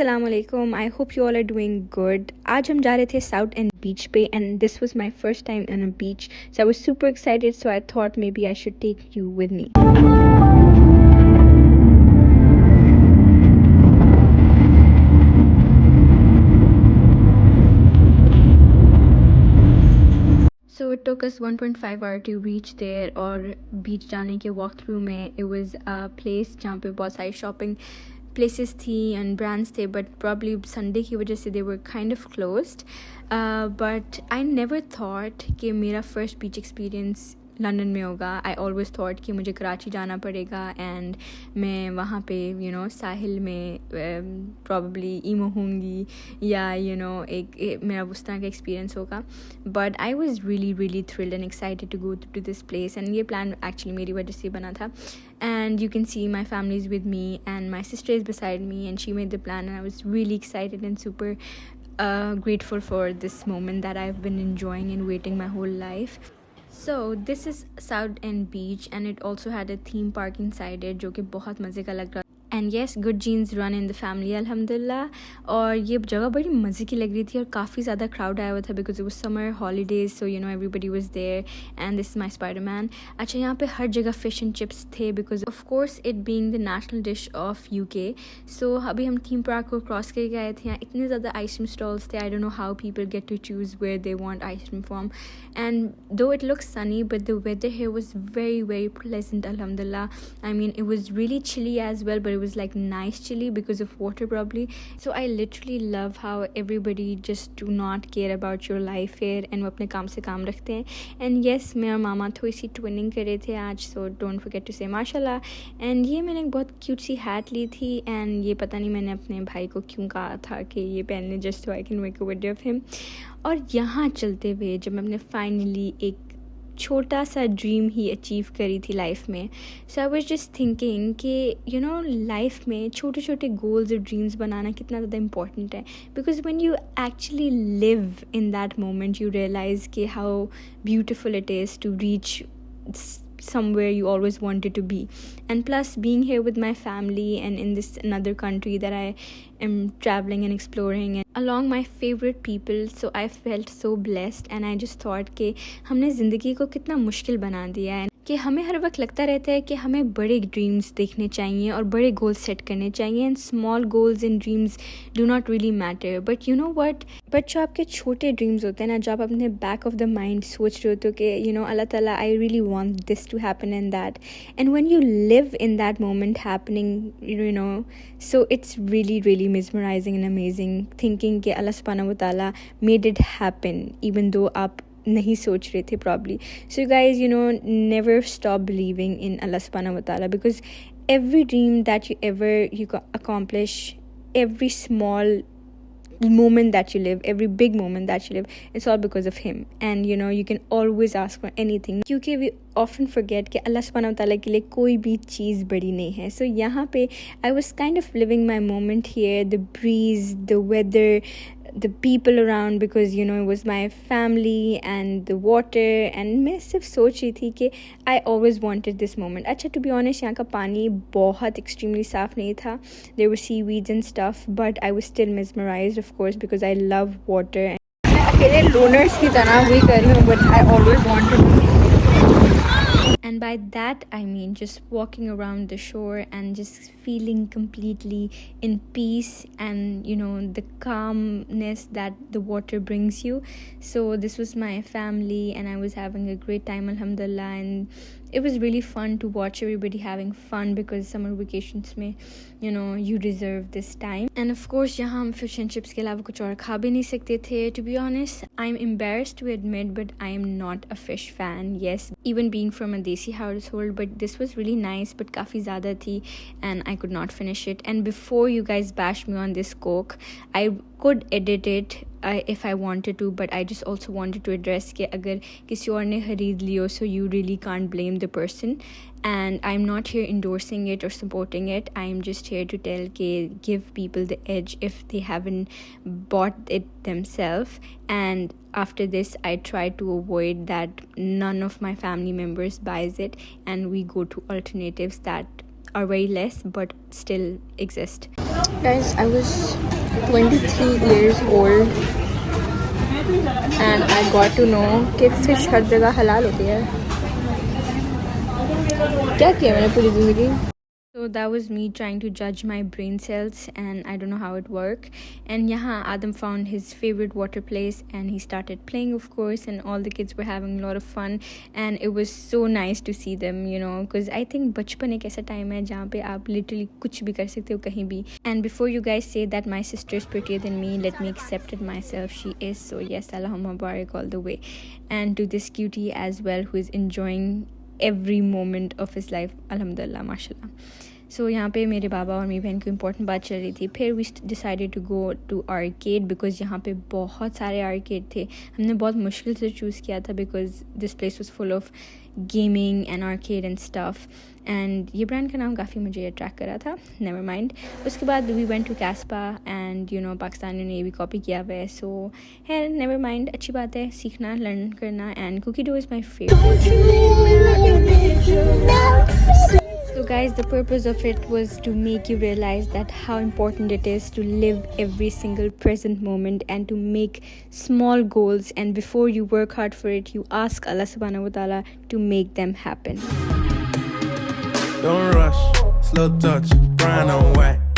Assalamu alaikum. I hope you all are doing good. आज हम जा रहे थे South End Beach पे and this was my first time on a beach. So I was super excited, so I thought maybe I should take you with me. So it took us 1.5 hour to reach there और beach जाने के walk through में it was a place जहाँ पे बहुत सारी shopping places थी and brands थे, but probably Sunday की वजह से they were kind of closed. But I never thought कि मेरा first beach experience लंदन में होगा. आई ऑलवेज थॉट कि मुझे कराची जाना पड़ेगा एंड मैं वहाँ पे साहिल में प्रॉब्ली ईमो होंगी या एक मेरा उस तरह का एक्सपीरियंस होगा. But I was really thrilled and excited to go to this place and ये प्लान एक्चुअली मेरी वजह से बना था. And you can see my family is with me and my sister is beside me and she made the plan and I was really excited and super grateful for this moment that I've been enjoying and waiting my whole life. So this is South End Beach and it also had a theme park inside it जो कि बहुत मज़े का लग रहा. And yes good genes run in the family अल्हम्दुलिल्लाह. और ये जगह बड़ी मज़े की लग रही थी और काफ़ी ज़्यादा क्राउड आया हुआ था because it was summer holidays so everybody was there and this is my Spiderman. अच्छा यहाँ पे हर जगह फ़िश एंड चिप्स थे because of course it being the national dish of UK. So अभी हम थीम पार्क को क्रॉस करके आए थे. यहाँ इतने ज़्यादा आइसक्रीम स्टॉल्स थे. I don't know how people get to choose where they want ice cream from. And though it looks sunny but the weather here was very pleasant alhamdulillah. I mean it was really chilly as well but it was like nice chilly because of water probably. So I literally love how everybody just do not care about your life here and वो अपने काम से काम रखते हैं. And yes मेरा मामा थोड़ी सी twinning कर रहे थे आज so don't forget to say माशाल्लाह. And ये मैंने एक बहुत क्यूट सी हैट ली थी and ये पता नहीं मैंने अपने भाई को क्यों कहा था कि ये पहन ले just so I can make a video of him. और यहाँ चलते हुए जब मैंने फाइनली एक छोटा सा ड्रीम ही अचीव करी थी लाइफ में. सो आई वाज जस्ट थिंकिंग कि लाइफ में छोटे छोटे गोल्स और ड्रीम्स बनाना कितना ज़्यादा इम्पॉर्टेंट है because when you actually live in that moment you realize कि how beautiful it is to reach somewhere you always wanted to be. And plus being here with my family and in this another country that I am traveling and exploring and along my favorite people, so I felt so blessed and I just thought कि हमने ज़िंदगी को कितना मुश्किल बना दिया है कि हमें हर वक्त लगता रहता है कि हमें बड़े ड्रीम्स देखने चाहिए और बड़े गोल्स सेट करने चाहिए and small goals and dreams do not really matter. But you know what, but जो आपके छोटे ड्रीम्स होते हैं ना, जब आप अपने बैक ऑफ द माइंड सोच रहे होते हो कि अल्लाह ताला I really want this to happen and that and when you live in that moment happening so it's really mesmerizing and amazing thinking कि अल्लाह सुब्हानहू व तआला made it happen even though आप नहीं सोच रहे थे probably. So you guys never stop believing in Allah subhanahu wa ta'ala because every dream that you accomplish, every small moment that you live, every big moment that you live, it's all because of him. And you can always ask for anything क्योंकि we often forget कि अल्लाह सुब्हानहू व तआला के लिए कोई भी चीज़ बड़ी नहीं है. So यहाँ पे I was kind of living my moment here, the breeze, the weather, the people around because it was my family and the water and मैं सिर्फ सोच रही थी कि I always wanted this moment. अच्छा to be honest यहाँ का पानी बहुत extremely साफ़ नहीं था. There were seaweeds and stuff but I was still mesmerized of course because I love water. मैं अकेले loners की तरह वही कर रही हूँ but I always wanted to. And by that I mean just walking around the shore and just feeling completely in peace and the calmness that the water brings you. So this was my family and I was having a great time alhamdulillah and it was really fun to watch everybody having fun because summer vacations में you deserve this time. And of course यहाँ हम fish and chips के अलावा कुछ और खा भी नहीं सकते थे. To be honest I'm embarrassed to admit but I am not a fish fan. Yes, even being from a desi household but this was really nice but काफ़ी ज़्यादा थी and I could not finish it. And before you guys bash me on this coke, I could edit it if I wanted to but I just also wanted to address कि अगर किसी और ने खरीद लियो so you really can't blame the person and I'm not here endorsing it or supporting it. I'm just here to tell कि give people the edge if they haven't bought it themselves. And after this I try to avoid that none of my family members buys it and we go to alternatives that are very less but still exist. Guys, I was 23 years old and I got to know कि fish हर जगह हलाल होती है. क्या किया मैंने पूरी ज़िंदगी? So that was me trying to judge my brain cells and I don't know how it worked. And yahan Adam found his favorite water place and he started playing, of course, and all the kids were having a lot of fun and it was so nice to see them, you know, because I think bachpan ek aisa time hai jahan pe aap literally kuch bhi kar sakte ho kahin bhi. And before you guys say that my sister is prettier than me, let me accept it myself, she is. So yes, Allahumma barik all the way. And to this cutie as well who is enjoying every moment of his life, alhamdulillah, mashallah. So यहाँ पे मेरे बाबा और मेरी बहन को important बात चल रही थी. फिर we decided to go to arcade because यहाँ पे बहुत सारे आर्केड थे. हमने बहुत मुश्किल से चूज़ किया था because this place was full of gaming and arcade and stuff. And ये ब्रांड का नाम काफ़ी मुझे अट्रैक्ट करा था. Never mind. उसके बाद we went to Caspa and you know पाकिस्तानियों ने ये भी कॉपी किया हुआ है. सो है नेवर माइंड, अच्छी बात है सीखना, लर्न करना. And cookie dough is my favourite. So guys, the purpose of it was to make you realize that how important it is to live every single present moment and to make small goals, and before you work hard for it, you ask Allah subhanahu wa ta'ala to make them happen. Don't rush, slow touch, brown and white.